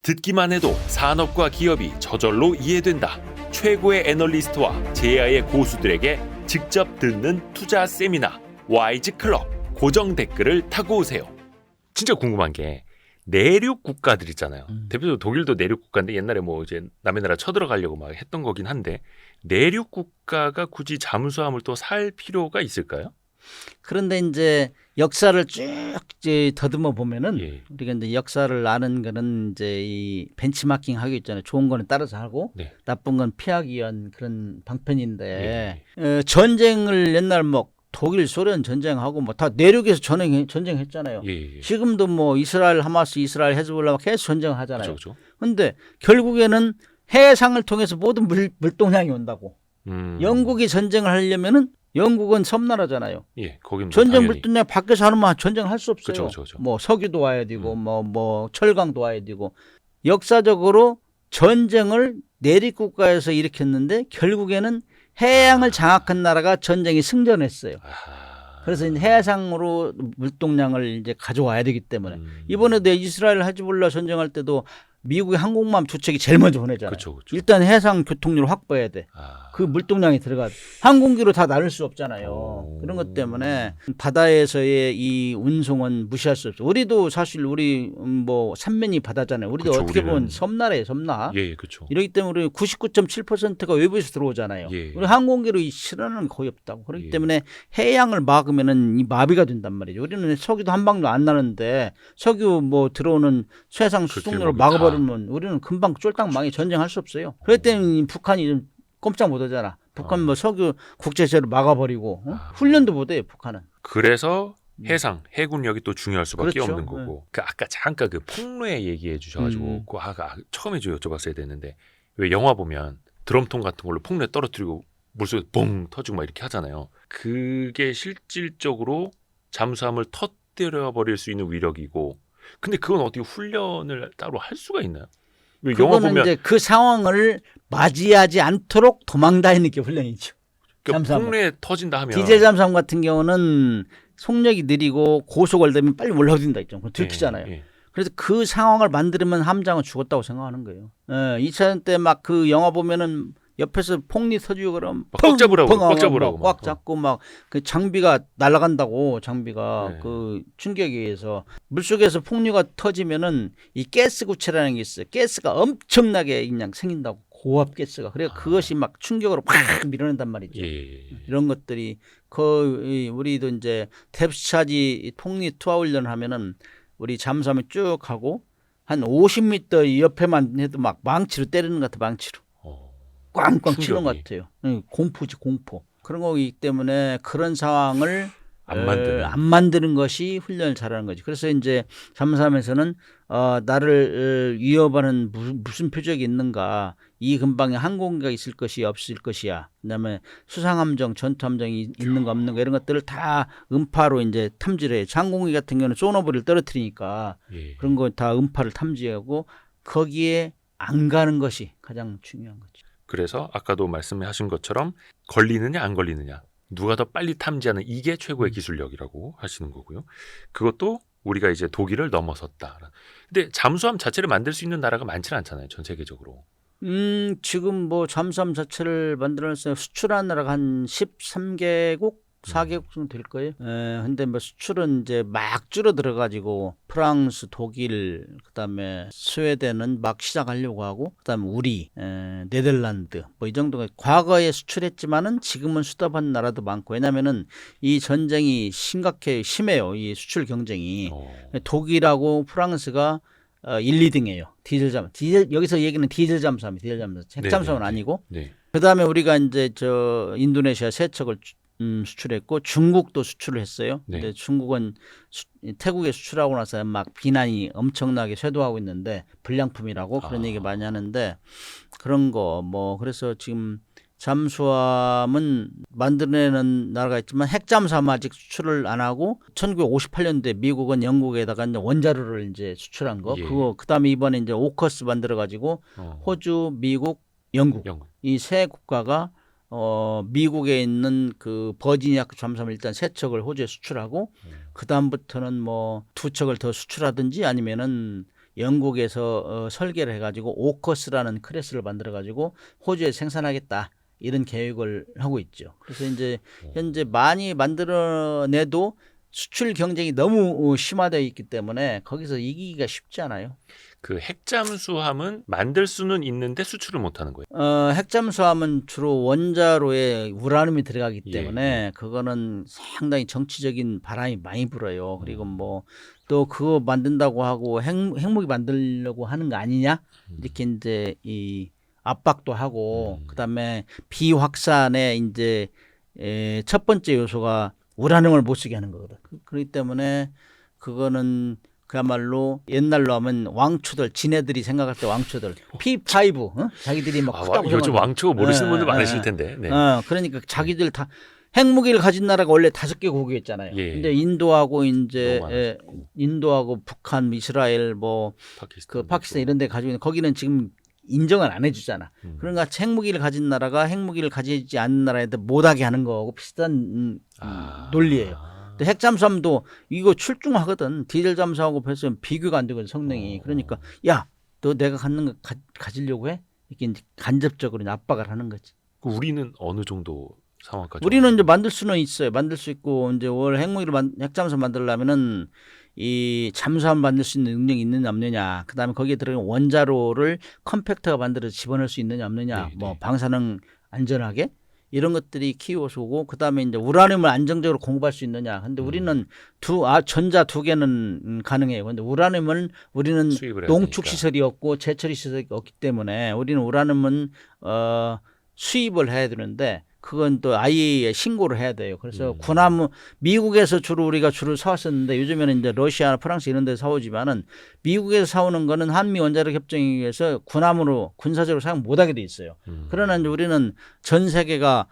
듣기만 해도 산업과 기업이 저절로 이해된다. 최고의 애널리스트와 제야의 고수들에게 직접 듣는 투자 세미나 와이즈 클럽. 고정 댓글을 타고 오세요. 진짜 궁금한 게 내륙 국가들 있잖아요. 대표적으로 독일도 내륙 국가인데 옛날에 뭐 이제 남의 나라 쳐들어가려고 막 했던 거긴 한데 내륙 국가가 굳이 잠수함을 또 살 필요가 있을까요? 그런데 이제 역사를 쭉 이제 더듬어 보면은 예. 우리가 이제 역사를 아는 거는 이제 이 벤치마킹 하고 있잖아요. 좋은 거는 따라서 하고 네. 나쁜 건 피하기 위한 그런 방편인데 예. 전쟁을 옛날 뭐 독일, 소련 전쟁하고 뭐 다 내륙에서 전쟁했잖아요. 예. 지금도 뭐 이스라엘 하마스, 이스라엘 헤즈볼라 계속 전쟁하잖아요. 그렇죠. 그런데 결국에는 해상을 통해서 모든 물동량이 온다고. 영국이 전쟁을 하려면은 영국은 섬나라잖아요. 예, 거긴 전쟁 당연히. 물동량 밖에서 하면 전쟁을 할 수 없어요. 그쵸. 뭐 석유도 와야 되고 뭐 철강도 와야 되고 역사적으로 전쟁을 내륙 국가에서 일으켰는데 결국에는 해양을 장악한 나라가 전쟁에 승전했어요. 그래서 이제 해상으로 물동량을 이제 가져와야 되기 때문에 이번에도 이스라엘 헤즈볼라 전쟁할 때도 미국의 항공모함 두 척이 제일 먼저 보내잖아요. 그쵸. 일단 해상 교통료를 확보해야 돼. 그 물동량이 들어가. 항공기로 다 나눌 수 없잖아요. 그런 것 때문에 바다에서의 이 운송은 무시할 수 없어요. 우리도 사실 우리 뭐 삼면이 바다잖아요. 우리도 그쵸, 어떻게 보면 우리는. 섬나라예요, 섬나. 예, 그렇죠. 이러기 때문에 우리 99.7%가 외부에서 들어오잖아요. 예. 우리 항공기로 이 실현은 거의 없다고. 그렇기 때문에 해양을 막으면은 이 마비가 된단 말이죠. 우리는 석유도 한 방도 안 나는데 석유 뭐 들어오는 해상 수송로를 막아버리면 우리는 금방 쫄딱 망해 전쟁할 수 없어요. 그렇기 때문에 북한이 좀 꼼짝 못하잖아. 북한 뭐 석유 국제제로 막아버리고 훈련도 못해요. 북한은. 그래서 해상, 해군력이 또 중요할 수밖에 그렇죠. 없는 거고. 그 아까 잠깐 그 폭로에 얘기해 주셔가지고 그 아까 처음에 좀 여쭤봤어야 되는데 왜 영화 보면 드럼통 같은 걸로 폭로에 떨어뜨리고 물속에 뻥 터지고 막 이렇게 하잖아요. 그게 실질적으로 잠수함을 터뜨려 버릴 수 있는 위력이고. 근데 그건 어떻게 훈련을 따로 할 수가 있나요? 왜 영화 그거는 보면 이제 그 상황을 맞이하지 않도록 도망다니는 게 훈련이죠. 잠수함은. 폭로에 터진다 하면 디젤 잠수함 같은 경우는 속력이 느리고 고속을 되면 빨리 올라오든다 있죠. 들키잖아요. 예. 그래서 그 상황을 만들면 함장은 죽었다고 생각하는 거예요. 2차 때 막 그 영화 보면은 옆에서 폭리 터지고 그러면 꽉 잡으라고 꽉 잡고 막 그 장비가 날아간다고 장비가 네. 그 충격에 의해서 물속에서 폭류가 터지면은 이 가스 구체라는 게 있어요. 가스가 엄청나게 그냥 생긴다고 고압 가스가. 그래 그것이 막 충격으로 팍 밀어낸단 말이죠. 예. 이런 것들이 거의 우리도 이제 뎁스차지 폭리 투하 훈련을 하면은 우리 잠수함에 쭉 가고 한 50m 옆에만 해도 막 망치로 때리는 것 같아 망치로. 꽝꽝 치는 것 같아요. 공포지 공포. 그런 거기 때문에 그런 상황을 안 만드는 것이 훈련을 잘하는 거지. 그래서 이제 잠수함에서는 나를 위협하는 무슨 표적이 있는가. 이 근방에 항공기가 있을 것이 없을 것이야. 그다음에 수상함정, 전투함정이 있는가 없는가 이런 것들을 다 음파로 이제 탐지를 해요. 항공기 같은 경우는 소노브를 떨어뜨리니까 그런 거 다 음파를 탐지하고 거기에 안 가는 것이 가장 중요한 거죠. 그래서 아까도 말씀하신 것처럼 걸리느냐 안 걸리느냐 누가 더 빨리 탐지하는 이게 최고의 기술력이라고 하시는 거고요. 그것도 우리가 이제 독일을 넘어섰다. 근데 잠수함 자체를 만들 수 있는 나라가 많지는 않잖아요. 전 세계적으로. 지금 뭐 잠수함 자체를 만들어서 수출하는 나라가 한 13개국 4개국 정도 될 거예요. 근데 뭐 수출은 이제 막 줄어들어 가지고 프랑스, 독일, 그다음에 스웨덴은 막 시작하려고 하고, 그다음에 우리, 네덜란드 뭐 이 정도가 과거에 수출했지만은 지금은 수답한 나라도 많고. 왜냐면은 이 전쟁이 심해요. 이 수출 경쟁이. 독일하고 프랑스가 1, 2등이에요. 디젤 여기서 얘기는 디젤 잠수함이에요. 핵잠수함은 아니고. 그다음에 우리가 이제 저 인도네시아 세 척을 수출했고 중국도 수출을 했어요. 근데 중국은 태국에 수출하고 나서 막 비난이 엄청나게 쇄도하고 있는데 불량품이라고 그런 얘기 많이 하는데 그런 거 뭐 그래서 지금 잠수함은 만들어내는 나라가 있지만 핵잠수함 아직 수출을 안 하고 1958년도에 미국은 영국에다가 이제 원자로를 이제 수출한 거 그거 그다음에 이번에 이제 오커스 만들어 가지고 호주, 미국, 영국 이 세 국가가 미국에 있는 그 버지니아 잠수함을 일단 세 척을 호주에 수출하고 그 다음부터는 뭐 두 척을 더 수출하든지 아니면은 영국에서 설계를 해가지고 오커스라는 크레스를 만들어가지고 호주에 생산하겠다 이런 계획을 하고 있죠. 그래서 이제 현재 많이 만들어내도 수출 경쟁이 너무 심화되어 있기 때문에 거기서 이기기가 쉽지 않아요. 그 핵잠수함은 만들 수는 있는데 수출을 못하는 거예요. 핵잠수함은 주로 원자로에 우라늄이 들어가기 예, 때문에 그거는 상당히 정치적인 바람이 많이 불어요. 그리고 뭐 또 그거 만든다고 하고 핵무기 만들려고 하는 거 아니냐 이렇게 이제 이 압박도 하고 그다음에 비확산의 이제 첫 번째 요소가 우라늄을 못 쓰게 하는 거거든. 그렇기 때문에 그거는 그야말로 옛날로 하면 왕초들, 지네들이 생각할 때 왕초들 P5 자기들이 막 크다고 요즘 생각하는 왕초 모르시는 분들 예, 많으실 예. 텐데. 네. 그러니까 자기들 다 핵무기를 가진 나라가 원래 5개 국이었잖아요. 예. 근데 인도하고 이제 너무 많아졌고. 인도하고 북한, 이스라엘 뭐 그 파키스탄 이런 데 가지고 있는 거기는 지금 인정을 안 해주잖아. 그러니까 핵무기를 가진 나라가 핵무기를 가지지 않는 나라한테 못하게 하는 거하고 비슷한 논리예요. 또 핵잠수함도 이거 출중하거든. 디젤 잠수함하고 벌써 비교가 안 되거든 성능이. 그러니까 야, 너 내가 갖는 거 가지려고 해? 이렇게 이제 간접적으로 이제 압박을 하는 거지. 우리는 어느 정도 상황까지? 우리는 이제 만들 수는 있어요. 만들 수 있고 이제 월 핵잠수함 만들려면은 이 잠수함 만들 수 있는 능력이 있느냐 없느냐, 그다음에 거기에 들어간 원자로를 컴팩터가 만들어서 집어넣을 수 있느냐 없느냐, 네, 뭐 네. 방사능 안전하게 이런 것들이 키워서고, 그다음에 이제 우라늄을 안정적으로 공급할 수 있느냐. 근데 우리는 전자 2개는 가능해요. 근데 우라늄은 우리는 수입을 해야 농축 되니까. 시설이 없고 제처리 시설이 없기 때문에 우리는 우라늄은 수입을 해야 되는데 그건 또 IAEA에 신고를 해야 돼요. 그래서 군함 미국에서 우리가 주로 사왔었는데 요즘에는 이제 러시아, 프랑스 이런 데서 사오지만은 미국에서 사오는 거는 한미 원자력 협정에 의해서 군함으로 군사적으로 사용 못하게 돼 있어요. 그러나 이제 우리는 전 세계가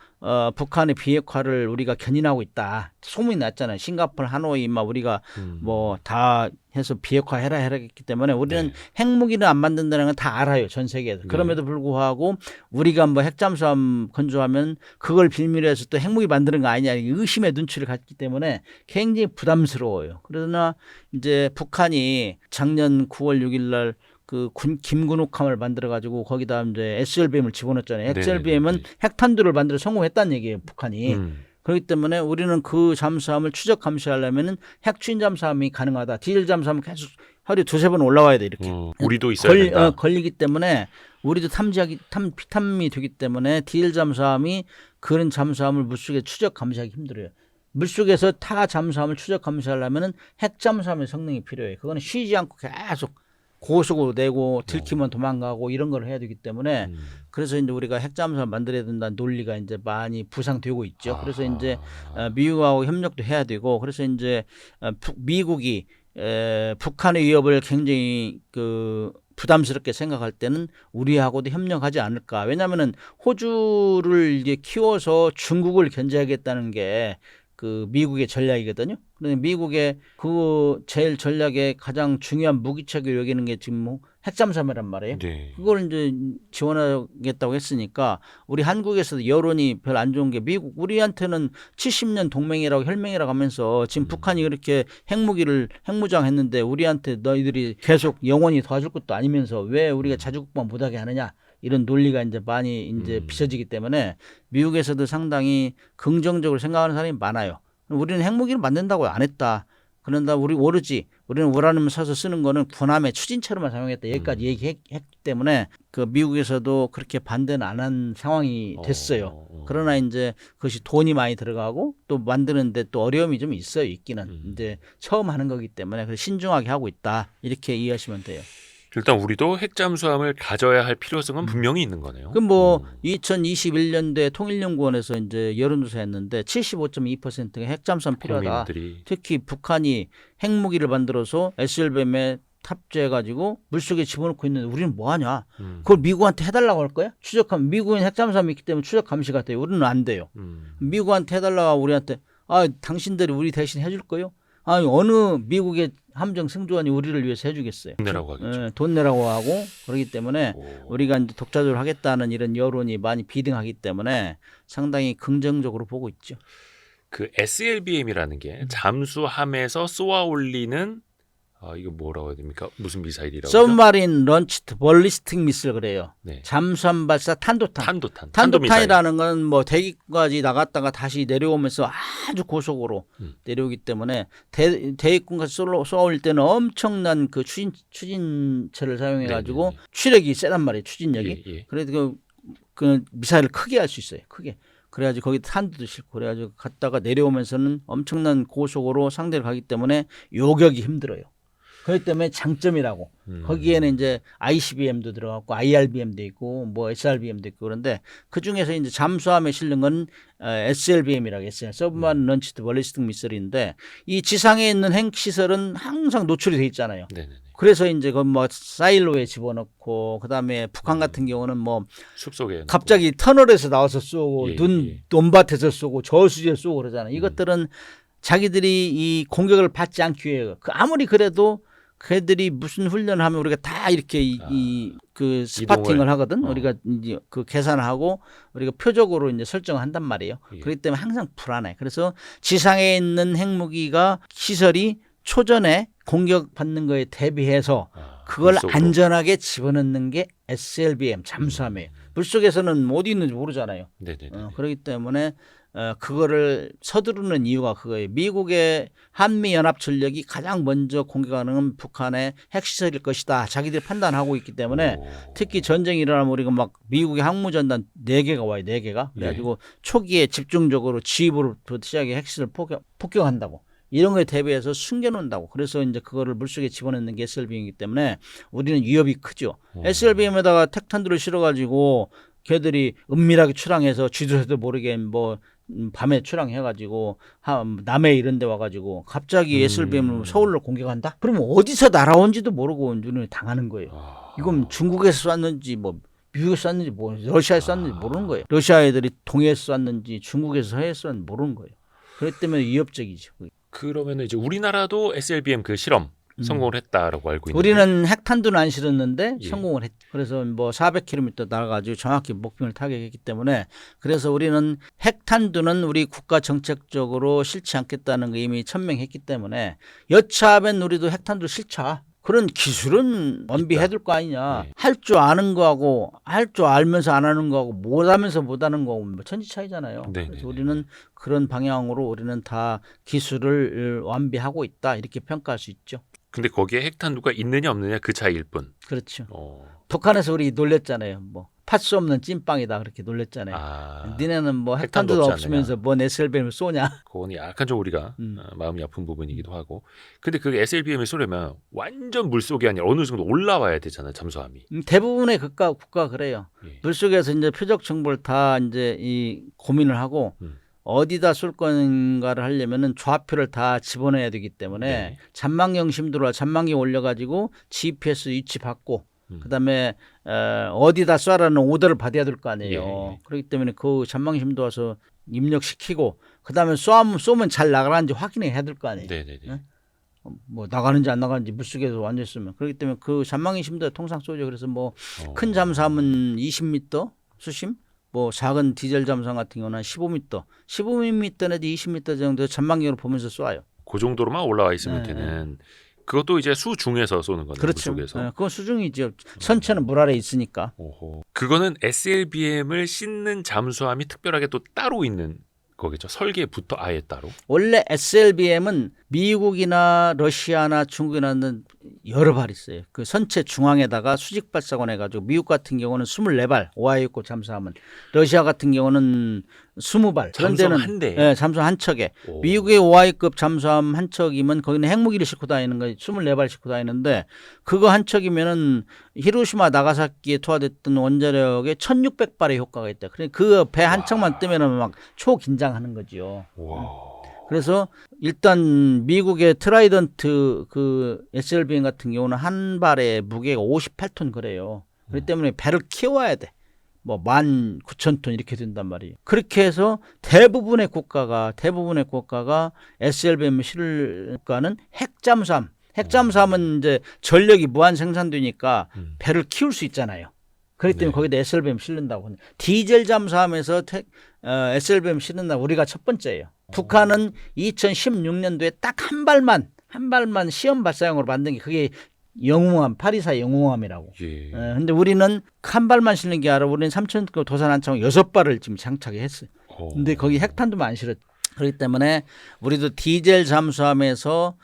북한의 비핵화를 우리가 견인하고 있다. 소문이 났잖아요. 싱가포르, 하노이 막 우리가 뭐 다 해서 비핵화해라 했기 때문에 우리는 네. 핵무기를 안 만든다는 건 다 알아요. 전 세계에서. 그럼에도 불구하고 우리가 뭐 핵잠수함 건조하면 그걸 빌미로 해서 또 핵무기 만드는 거 아니냐 의심의 눈치를 갖기 때문에 굉장히 부담스러워요. 그러나 이제 북한이 작년 9월 6일 날 그 김군옥함을 만들어 가지고 거기다 이제 SLBM을 집어넣었잖아요. SLBM은 핵탄두를 만들어 성공했다는 얘기예요, 북한이. 그렇기 때문에 우리는 그 잠수함을 추적 감시하려면은 핵추진 잠수함이 가능하다. 디젤 잠수함은 계속 하루에 2-3번 올라와야 돼 이렇게. 우리도 있어야 된다. 걸리기 때문에 우리도 탐이 되기 때문에 디젤 잠수함이 그런 잠수함을 물속에 추적 감시하기 힘들어요. 물속에서 타 잠수함을 추적 감시하려면은 핵 잠수함의 성능이 필요해요. 그거는 쉬지 않고 계속 고속으로 내고 들키면 도망가고 이런 걸 해야 되기 때문에 그래서 이제 우리가 핵잠수함 만들어야 된다는 논리가 이제 많이 부상되고 있죠. 그래서 이제 미국하고 협력도 해야 되고, 그래서 이제 미국이 북한의 위협을 굉장히 부담스럽게 생각할 때는 우리하고도 협력하지 않을까. 왜냐하면은 호주를 이제 키워서 중국을 견제하겠다는 게 그 미국의 전략이거든요. 그런데 미국의 그 제일 전략의 가장 중요한 무기체계로 여기는 게 지금 뭐 핵잠수함이란 말이에요. 네. 그걸 이제 지원하겠다고 했으니까 우리 한국에서도 여론이 별 안 좋은 게 미국 우리한테는 70년 동맹이라고 혈맹이라고 하면서 지금 북한이 그렇게 핵무장 했는데 우리한테 너희들이 계속 영원히 도와줄 것도 아니면서 왜 우리가 자주국방 못하게 하느냐. 이런 논리가 이제 많이 이제 비춰지기 때문에 미국에서도 상당히 긍정적으로 생각하는 사람이 많아요. 우리는 핵무기를 만든다고 안 했다. 그런다 우리 모르지. 우리는 우라늄 사서 쓰는 거는 군함의 추진체로만 사용했다. 여기까지 얘기했기 때문에 그 미국에서도 그렇게 반대는 안 한 상황이 됐어요. 그러나 이제 그것이 돈이 많이 들어가고 또 만드는데 또 어려움이 좀 있어요. 있기는. 이제 처음 하는 거기 때문에 그래서 신중하게 하고 있다. 이렇게 이해하시면 돼요. 일단 우리도 핵잠수함을 가져야 할 필요성은 분명히 있는 거네요. 그럼 뭐 2021년도에 통일연구원에서 이제 여론조사했는데 75.2%가 핵잠수함 필요하다. 국민들이. 특히 북한이 핵무기를 만들어서 SLBM에 탑재해가지고 물속에 집어넣고 있는데 우리는 뭐 하냐? 그걸 미국한테 해달라고 할 거야? 미국은 핵잠수함이 있기 때문에 추적 감시가 돼요. 우리는 안 돼요. 미국한테 해달라고 우리한테 당신들이 우리 대신 해줄 거요? 아니 어느 미국의 함정 승조원이 우리를 위해서 해주겠어요. 돈 내라고 하겠죠. 돈 내라고 하고 그렇기 때문에 우리가 이제 독자적으로 하겠다는 이런 여론이 많이 비등하기 때문에 상당히 긍정적으로 보고 있죠. 그 SLBM이라는 게 잠수함에서 쏘아 올리는 이거 뭐라고 해야 됩니까? 무슨 미사일이라고? 서브마린 런치드 벌리스틱 미사일 그래요. 네. 잠수함 발사 탄도탄. 탄도미사일. 탄도탄이라는 건 뭐 대기까지 나갔다가 다시 내려오면서 아주 고속으로 내려오기 때문에 대기권까지 쏘올 때는 엄청난 그 추진체를 사용해 가지고 네네네. 추력이 세단 말이에요. 추진력이. 예. 그래도 그 미사일을 크게 할 수 있어요. 크게. 그래가지고 거기 탄도도 싣고 그래가지고 갔다가 내려오면서는 엄청난 고속으로 상대를 가기 때문에 요격이 힘들어요. 그렇기 때문에 장점이라고. 거기에는 이제 ICBM도 들어갔고 IRBM도 있고 뭐 SRBM도 있고 그런데 그 중에서 이제 잠수함에 실는 건 SLBM이라고 했어요. 서브마린 런치드 벌리스틱 미사일인데 이 지상에 있는 핵 시설은 항상 노출이 돼 있잖아요. 네네네. 그래서 이제 그 뭐 사일로에 집어넣고 그다음에 북한 같은 경우는 뭐 숲속에 갑자기 터널에서 나와서 쏘고 예. 논밭에서 쏘고 저수지에 쏘고 그러잖아요. 이것들은 자기들이 이 공격을 받지 않기 위해 아무리 그래도 그들이 무슨 훈련을 하면 우리가 다 이렇게 그 스파팅을 하거든. 우리가 이제 그 계산을 하고 우리가 표적으로 이제 설정을 한단 말이에요. 예. 그렇기 때문에 항상 불안해. 그래서 지상에 있는 핵무기가 시설이 초전에 공격받는 거에 대비해서 그걸 물속으로. 안전하게 집어넣는 게 SLBM 잠수함이에요. 물속에서는 어디 있는지 모르잖아요. 네네네. 그렇기 때문에 그거를 서두르는 이유가 그거예요. 미국의 한미연합전력이 가장 먼저 공격하는 건 북한의 핵시설일 것이다. 자기들이 판단하고 있기 때문에 특히 전쟁이 일어나면 우리가 막 미국의 항모전단 4개가 와요. 4개가. 그래가지고 초기에 집중적으로 지휘부로부터 시작해 핵시설 폭격한다고. 이런 거에 대비해서 숨겨놓는다고. 그래서 이제 그거를 물속에 집어넣는 게 SLBM이기 때문에 우리는 위협이 크죠. SLBM에다가 택탄두를 실어가지고 걔들이 은밀하게 출항해서 쥐도새도 모르게 뭐 밤에 출항해가지고 남해 이런 데 와가지고 갑자기 SLBM으로 서울로 공격한다? 그러면 어디서 날아온지도 모르고 눈을 당하는 거예요. 이건 중국에서 쐈는지 뭐 미국에서 쐈는지 뭐 러시아에서 쐈는지 모르는 거예요. 러시아 애들이 동해에서 쐈는지 중국에서 서해에서 쐈는지 모르는 거예요. 그렇기 때문에 위협적이죠. 그러면은 이제 우리나라도 SLBM 그 실험 성공을 했다라고 알고 있는데 우리는 핵탄두는 안 실었는데 예. 성공을 했죠. 그래서 뭐 400km 날아가지고 정확히 목표를 타격했기 때문에 그래서 우리는 핵탄두는 우리 국가 정책적으로 싫지 않겠다는 거 이미 천명했기 때문에 여차하면 우리도 핵탄두 실자. 그런 기술은 완비해둘 거 아니냐. 예. 할 줄 아는 거하고 할 줄 알면서 안 하는 거하고 못하면서 못하는 거하고 뭐 천지 차이잖아요. 네네네. 그래서 우리는 그런 방향으로 우리는 다 기술을 완비하고 있다 이렇게 평가할 수 있죠. 근데 거기에 핵탄두가 있느냐 없느냐 그 차이일 뿐. 그렇죠. 북한에서 우리 놀랬잖아요. 뭐 팔 수 없는 찐빵이다 그렇게 놀랬잖아요. 니네는 뭐 핵탄두 핵탄두도 없지 없으면서 뭔 SLBM을 쏘냐. 그건 약간 좀 우리가 마음이 아픈 부분이기도 하고. 근데 그 SLBM을 쏘려면 완전 물속이 아니라 어느 정도 올라와야 되잖아요. 잠수함이. 대부분의 국가 그래요. 예. 물속에서 이제 표적 정보를 다 이제 이 고민을 하고 어디다 쏠 건가를 하려면은 좌표를 다 집어넣어야 되기 때문에 네. 잔망경 심도라 잔망기 올려가지고 GPS 위치 받고 그다음에 어디다 쏴라는 오더를 받아야 될 거 아니에요. 예. 그렇기 때문에 그 잔망기 심도 와서 입력시키고 그다음에 쏘면 잘 나가는지 확인해야 될 거 아니에요. 네네네. 네? 뭐 나가는지 안 나가는지 물속에서 완전 쓰면 그렇기 때문에 그 잔망기 심도에 통상 쏘죠. 그래서 뭐 큰 잠수함은 20m 수심, 뭐 작은 디젤 잠수함 같은 경우는 15m, 15m 내지 20m 정도 잔망경으로 보면서 쏴요. 그 정도로만 올라와 있으면 되는. 그것도 이제 수중에서 쏘는 거네요. 그렇죠. 물속에서. 네, 그건 수중이죠. 선체는 물 아래 있으니까. 오호. 그거는 SLBM을 싣는 잠수함이 특별하게 또 따로 있는 거겠죠. 설계부터 아예 따로. 원래 SLBM은 미국이나 러시아나 중국이나는 여러 발 있어요. 그 선체 중앙에다가 수직 발사관 해가지고 미국 같은 경우는 24발 오하이오 잠수함은 러시아 같은 경우는 20발. 그런 잠수함 데는 한 대에? 네, 잠수함 한 척에. 오. 미국의 오하이급 잠수함 한 척이면 거기는 핵무기를 싣고 다니는 거예요. 24발 싣고 다니는데 그거 한 척이면은 히로시마 나가사키에 투하됐던 원자력에 1600발의 효과가 있다. 그래 그 배 한 척만 뜨면은 막 초긴장하는 거죠. 와. 그래서 일단 미국의 트라이던트 그 SLBM 같은 경우는 한 발의 무게가 58톤 그래요. 그렇기 때문에 배를 키워야 돼. 뭐 19,000톤 이렇게 된단 말이에요. 그렇게 해서 대부분의 국가가 SLBM을 실을 국가는 핵잠수함. 핵잠수함은 이제 전력이 무한 생산되니까 배를 키울 수 있잖아요. 그렇기 때문에 네. 거기다 SLBM 실는다고. 디젤 잠수함에서 SLBM 실는다 우리가 첫 번째예요. 북한은 2016년도에 딱 한 발만 시험 발사용으로 만든 게 그게 영웅함, 파리사 영웅함이라고. 예. 근데 우리는 한 발만 실는 게 아니라 우리는 3,000급 도산 한창 6발을 지금 장착했어요. 근데 거기 핵탄두만 안 실었죠. 그렇기 때문에 우리도 디젤 잠수함에서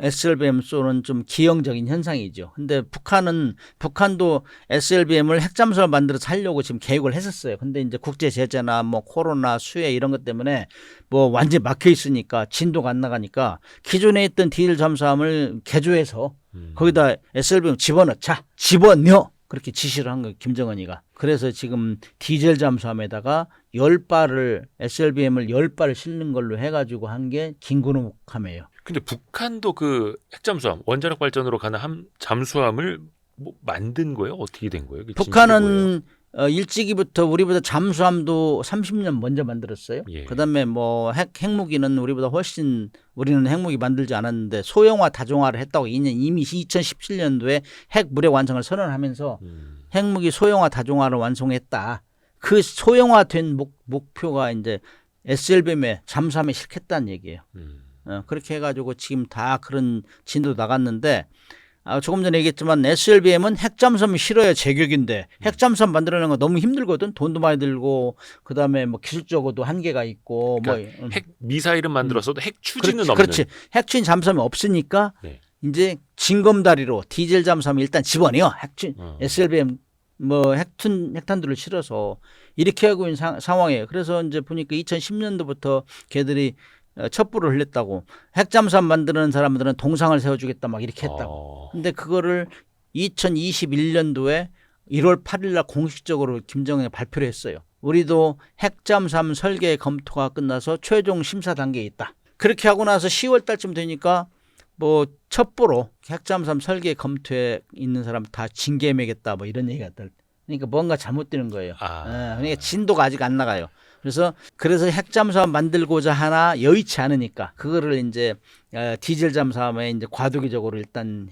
SLBM 쏘는 좀 기형적인 현상이죠. 근데 북한도 SLBM을 핵잠수함 만들어서 하려고 지금 계획을 했었어요. 근데 이제 국제 제재나 뭐 코로나 수해 이런 것 때문에 뭐 완전히 막혀 있으니까 진도가 안 나가니까 기존에 있던 디젤 잠수함을 개조해서 거기다 SLBM 집어넣어. 그렇게 지시를 한 거예요, 김정은이가. 그래서 지금 디젤 잠수함에다가 10발을 SLBM을 10발을 실는 걸로 해가지고 한 게 김구름함이에요. 근데 북한도 그 핵잠수함 원자력 발전으로 가는 잠수함을 뭐 만든 거예요? 어떻게 된 거예요? 북한은 일찍이부터 우리보다 잠수함도 30년 먼저 만들었어요. 예. 그다음에 뭐 핵무기는 우리보다 훨씬 우리는 핵무기 만들지 않았는데 소형화 다종화를 했다고 이미 2017년도에 핵 무력 완성을 선언하면서 핵무기 소형화 다종화를 완성했다. 그 소형화된 목표가 이제 SLBM에 잠수함에 실겠다는 얘기예요. 그렇게 해가지고 지금 다 그런 진도 나갔는데 조금 전에 얘기했지만 SLBM은 핵잠수함이 실어야 제격인데 핵잠수함 만들어내는 거 너무 힘들거든. 돈도 많이 들고 그다음에 뭐 기술적으로도 한계가 있고 그러니까 뭐 핵 미사일은 만들었어도 핵 추진은 없는. 그렇지. 핵추진 잠수함이 없으니까 네. 이제 징검다리로 디젤 잠수함 일단 집어넣어. SLBM 뭐 핵탄두를 실어서 이렇게 하고 있는 상황이에요. 그래서 이제 보니까 2010년도부터 걔들이 첩보를 흘렸다고. 핵잠수함 만드는 사람들은 동상을 세워주겠다 막 이렇게 했다고. 근데 그거를 2021년도에 1월 8일 날 공식적으로 김정은이 발표를 했어요. 우리도 핵잠수함 설계 검토가 끝나서 최종 심사 단계에 있다. 그렇게 하고 나서 10월 달쯤 되니까 뭐 첩보로 핵잠수함 설계 검토에 있는 사람 다 징계 매겠다 뭐 이런 얘기가 있다. 그러니까 뭔가 잘못되는 거예요. 그러니까 진도가 아직 안 나가요. 그래서 핵잠수함 만들고자 하나 여의치 않으니까 그거를 이제 디젤 잠수함에 이제 과도기적으로 일단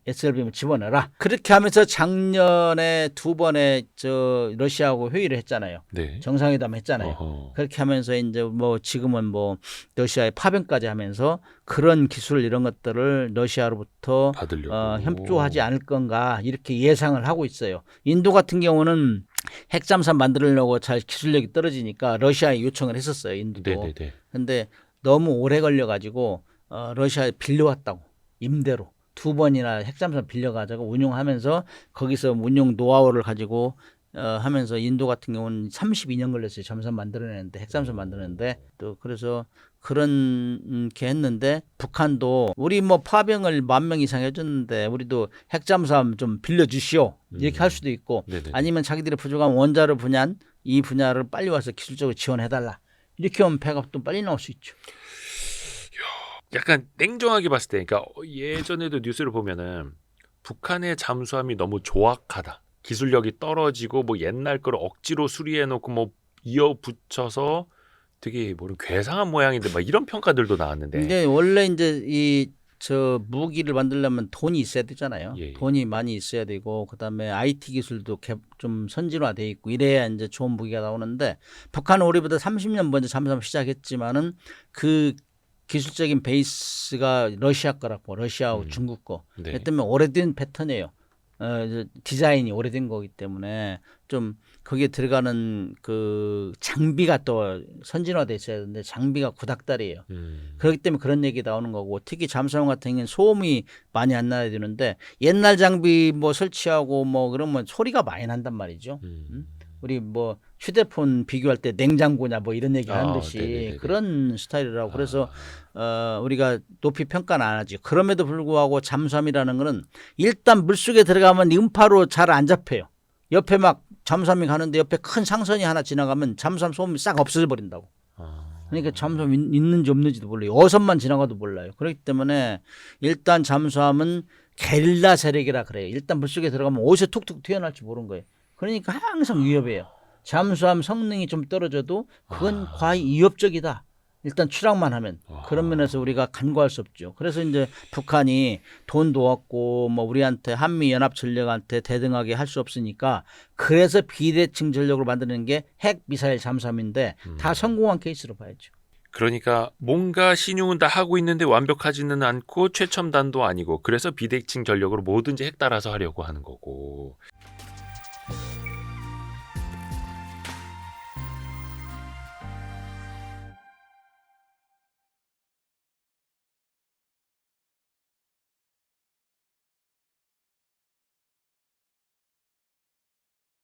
SLBM을 집어넣어라. 그렇게 하면서 작년에 2번의 러시아하고 회의를 했잖아요. 네. 정상회담 했잖아요. 어허. 그렇게 하면서 이제 뭐 지금은 뭐 러시아의 파병까지 하면서 그런 기술 이런 것들을 러시아로부터 받으려고. 협조하지 않을 건가 이렇게 예상을 하고 있어요. 인도 같은 경우는 핵잠수함 만들려고 잘 기술력이 떨어지니까 러시아에 요청을 했었어요. 인도도. 네네네. 근데 너무 오래 걸려가지고 러시아에 빌려왔다고 임대로 2번이나 핵잠수함 빌려가지고 운용하면서 거기서 운용 노하우를 가지고 하면서 인도 같은 경우는 32년 걸렸어요. 잠수함 만들어내는데 핵잠수함 만드는데 또 그래서 그렇게 했는데 북한도 우리 뭐 파병을 10,000명 이상 해줬는데 우리도 핵잠수함 좀 빌려주시오 이렇게 할 수도 있고 네네. 아니면 자기들의 부족한 원자로 분야는 이 분야를 빨리 와서 기술적으로 지원해달라 이렇게 하면 배가 또 빨리 나올 수 있죠. 약간 냉정하게 봤을 때, 그러니까 예전에도 뉴스를 보면은 북한의 잠수함이 너무 조악하다, 기술력이 떨어지고 뭐 옛날 거를 억지로 수리해놓고 뭐 이어 붙여서 되게 뭐는 괴상한 모양인데 막 이런 평가들도 나왔는데. 근데 원래 이제 무기를 만들려면 돈이 있어야 되잖아요. 예. 돈이 많이 있어야 되고 그다음에 IT 기술도 좀 선진화돼 있고 이래야 이제 좋은 무기가 나오는데 북한은 우리보다 30년 먼저 잠수함 시작했지만은 그 기술적인 베이스가 러시아 거라고 러시아하고 중국 거. 네. 그 때문에 오래된 패턴이에요. 디자인이 오래된 거기 때문에 좀 거기에 들어가는 그 장비가 또 선진화돼 있어야 되는데 장비가 구닥다리예요. 그렇기 때문에 그런 얘기 나오는 거고 특히 잠수함 같은 경우는 소음이 많이 안 나야 되는데 옛날 장비 뭐 설치하고 뭐 그러면 소리가 많이 난단 말이죠. 우리 뭐 휴대폰 비교할 때 냉장고냐 뭐 이런 얘기 하는 듯이 네네네네. 그런 스타일이라고 그래서 우리가 높이 평가는 안 하지. 그럼에도 불구하고 잠수함이라는 거는 일단 물속에 들어가면 음파로 잘 안 잡혀요. 옆에 막 잠수함이 가는데 옆에 큰 상선이 하나 지나가면 잠수함 소음이 싹 없어져 버린다고. 그러니까 잠수함 있는지 없는지도 몰라요. 어선만 지나가도 몰라요. 그렇기 때문에 일단 잠수함은 게릴라 세력이라 그래요. 일단 물속에 들어가면 어디서 툭툭 튀어나올지 모르는 거예요. 그러니까 항상 위협해요. 잠수함 성능이 좀 떨어져도 그건 과히 위협적이다. 일단 추락만 하면 아. 그런 면에서 우리가 간과할 수 없죠. 그래서 이제 북한이 돈도 없고 뭐 우리한테 한미 연합 전력한테 대등하게 할 수 없으니까 그래서 비대칭 전력으로 만드는 게 핵 미사일 잠수함인데 다 성공한 케이스로 봐야죠. 그러니까 뭔가 신용은 다 하고 있는데 완벽하지는 않고 최첨단도 아니고 그래서 비대칭 전력으로 뭐든지 핵 따라서 하려고 하는 거고.